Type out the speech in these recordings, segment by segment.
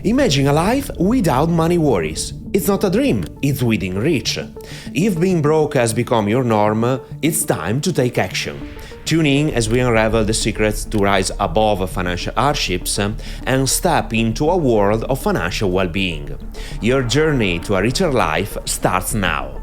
Imagine a life without money worries. It's not a dream, it's within reach. If being broke has become your norm, it's time to take action. Tune in as we unravel the secrets to rise above financial hardships and step into a world of financial well-being. Your journey to a richer life starts now.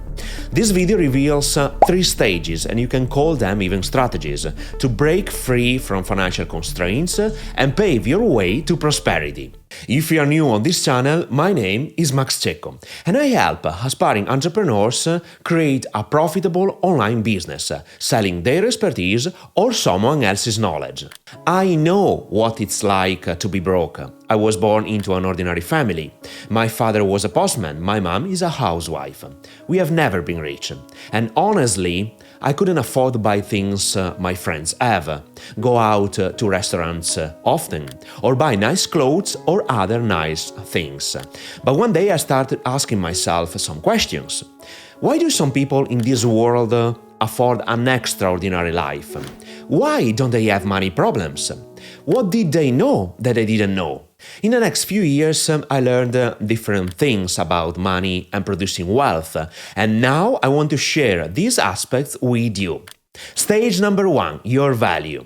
This video reveals 3 stages, and you can call them even strategies, to break free from financial constraints and pave your way to prosperity. If you are new on this channel, my name is Cecco, and I help aspiring entrepreneurs create a profitable online business, selling their expertise or someone else's knowledge. I know what it's like to be broke. I was born into an ordinary family. My father was a postman, my mom is a housewife. We have never been rich, and honestly, I couldn't afford to buy things my friends have, go out to restaurants often, or buy nice clothes or other nice things. But one day I started asking myself some questions. Why do some people in this world afford an extraordinary life? Why don't they have money problems? What did they know that I didn't know? In the next few years, I learned different things about money and producing wealth, and now I want to share these aspects with you. Stage number 1, your value.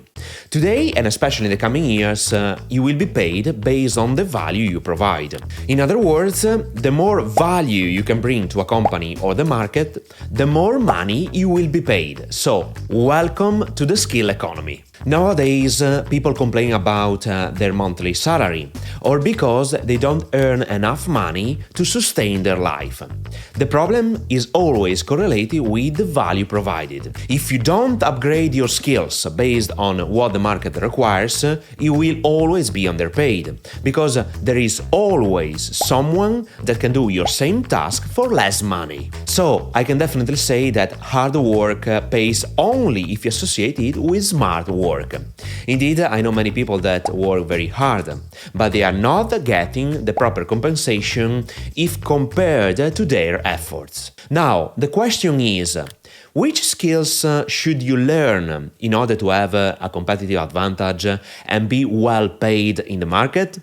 Today, and especially in the coming years, you will be paid based on the value you provide. In other words, the more value you can bring to a company or the market, the more money you will be paid. So, welcome to the skill economy. Nowadays, people complain about their monthly salary, or because they don't earn enough money to sustain their life. The problem is always correlated with the value provided. If you don't upgrade your skills based on what the market requires, you will always be underpaid, because there is always someone that can do your same task for less money. So, I can definitely say that hard work pays only if you associate it with smart work. Indeed, I know many people that work very hard, but they are not getting the proper compensation if compared to their efforts. Now, the question is, which skills should you learn in order to have a competitive advantage and be well paid in the market?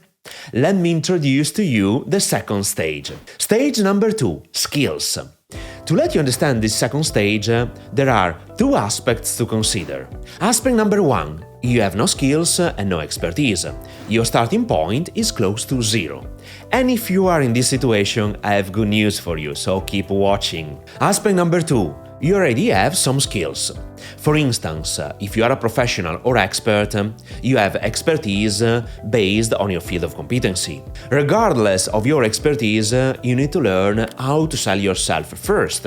Let me introduce to you the second stage. Stage number 2, skills. To let you understand this second stage, there are 2 aspects to consider. Aspect number 1, you have no skills and no expertise. Your starting point is close to 0. And if you are in this situation, I have good news for you, so keep watching. Aspect number 2, you already have some skills. For instance, if you are a professional or expert, you have expertise based on your field of competency. Regardless of your expertise, you need to learn how to sell yourself first,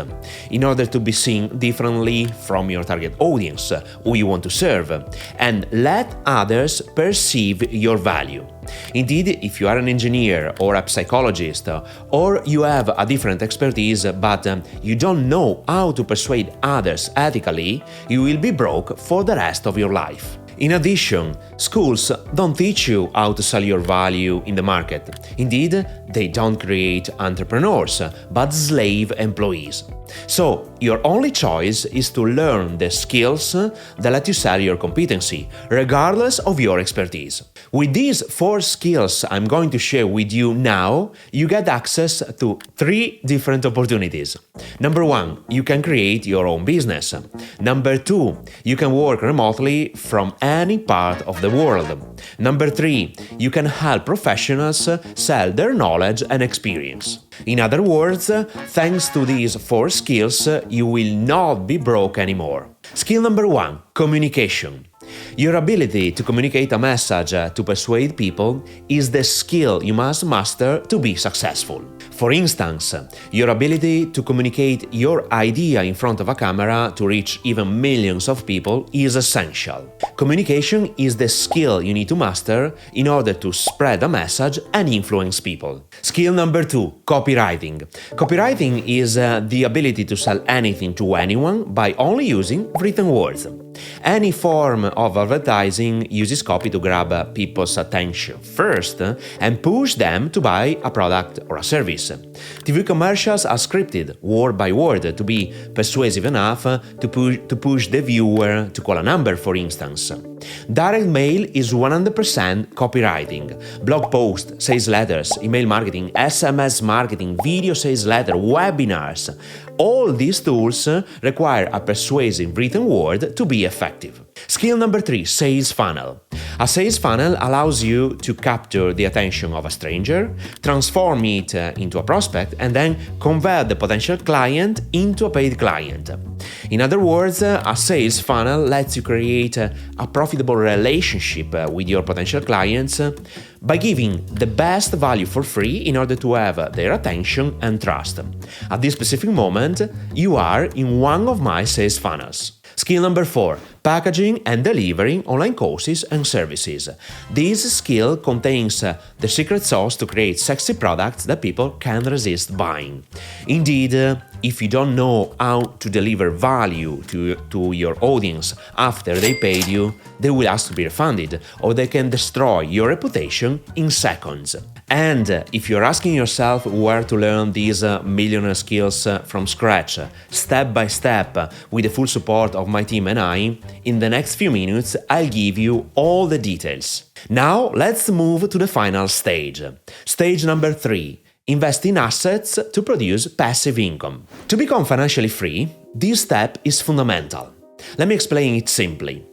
in order to be seen differently from your target audience, who you want to serve, and let others perceive your value. Indeed, if you are an engineer or a psychologist, or you have a different expertise but you don't know how to persuade others ethically, you will be broke for the rest of your life. In addition, schools don't teach you how to sell your value in the market. Indeed, they don't create entrepreneurs, but slave employees. So, your only choice is to learn the skills that let you sell your competency, regardless of your expertise. With these 4 skills I'm going to share with you now, you get access to 3 different opportunities. Number 1, you can create your own business. Number 2, you can work remotely from any part of the world. Number 3, you can help professionals sell their knowledge and experience. In other words, thanks to these 4 skills, you will not be broke anymore. Skill number 1, communication. Your ability to communicate a message to persuade people is the skill you must master to be successful. For instance, your ability to communicate your idea in front of a camera to reach even millions of people is essential. Communication is the skill you need to master in order to spread a message and influence people. Skill number 2, copywriting. Copywriting is the ability to sell anything to anyone by only using written words. Any form of advertising uses copy to grab people's attention first and push them to buy a product or a service. TV commercials are scripted word by word to be persuasive enough to push the viewer to call a number, for instance. Direct mail is 100% copywriting. Blog posts, sales letters, email marketing, SMS marketing, video sales letter, webinars. All these tools require a persuasive written word to be effective. Skill number 3, sales funnel. A sales funnel allows you to capture the attention of a stranger, transform it into a prospect, and then convert the potential client into a paid client. In other words, a sales funnel lets you create a profitable relationship with your potential clients by giving the best value for free in order to have their attention and trust. At this specific moment, you are in one of my sales funnels. Skill number 4, packaging and delivering online courses and services. This skill contains the secret sauce to create sexy products that people can't resist buying. Indeed, if you don't know how to deliver value to your audience after they paid you, they will ask to be refunded, or they can destroy your reputation in seconds. And if you're asking yourself where to learn these millionaire skills from scratch, step by step, with the full support of my team and I, in the next few minutes I'll give you all the details. Now let's move to the final stage. Stage number 3. Invest in assets to produce passive income. To become financially free, this step is fundamental. Let me explain it simply.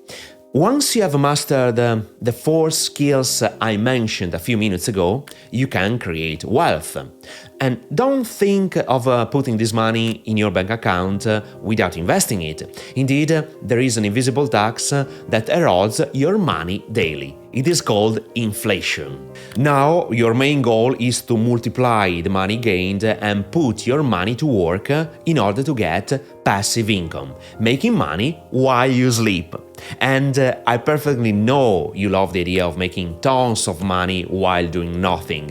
Once you have mastered the 4 skills I mentioned a few minutes ago, you can create wealth. And don't think of putting this money in your bank account without investing it. Indeed, there is an invisible tax that erodes your money daily. It is called inflation. Now, your main goal is to multiply the money gained and put your money to work in order to get passive income, making money while you sleep. And I perfectly know you love the idea of making tons of money while doing nothing.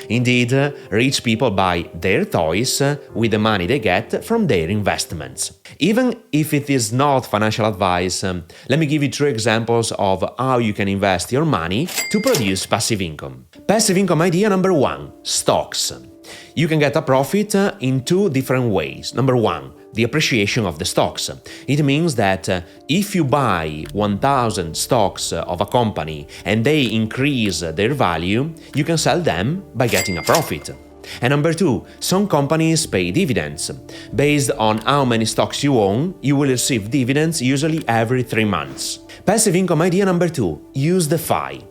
Indeed, rich people buy their toys with the money they get from their investments. Even if it is not financial advice, let me give you 3 examples of how you can invest your money to produce passive income. Passive income idea number 1, stocks. You can get a profit in 2 different ways. Number 1, the appreciation of the stocks. It means that if you buy 1,000 stocks of a company and they increase their value, you can sell them by getting a profit. And number 2, some companies pay dividends. Based on how many stocks you own, you will receive dividends usually every 3 months. Passive income idea number 2, use DeFi.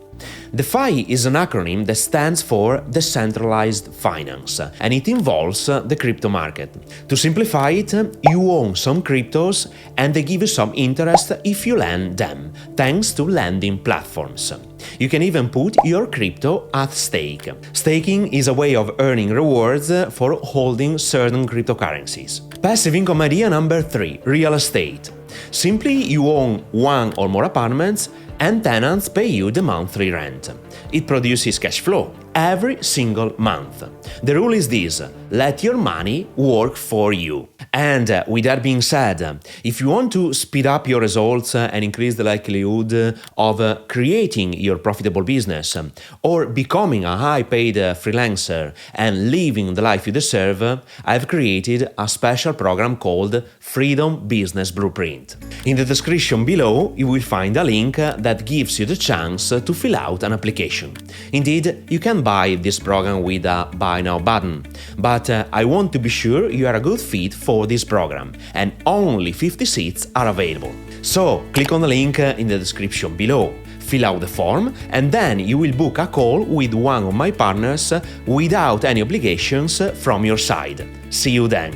DeFi is an acronym that stands for Decentralized Finance, and it involves the crypto market. To simplify it, you own some cryptos and they give you some interest if you lend them, thanks to lending platforms. You can even put your crypto at stake. Staking is a way of earning rewards for holding certain cryptocurrencies. Passive income idea number 3, real estate. Simply, you own 1 or more apartments and tenants pay you the monthly rent. It produces cash flow every single month. The rule is this: let your money work for you. And with that being said, if you want to speed up your results and increase the likelihood of creating your profitable business or becoming a high-paid freelancer and living the life you deserve, I've created a special program called Freedom Business Blueprint. In the description below, you will find a link that gives you the chance to fill out an application. Indeed, you can buy this program with a Buy Now button, but I want to be sure you are a good fit for this program, and only 50 seats are available. So, click on the link in the description below, fill out the form, and then you will book a call with one of my partners without any obligations from your side. See you then!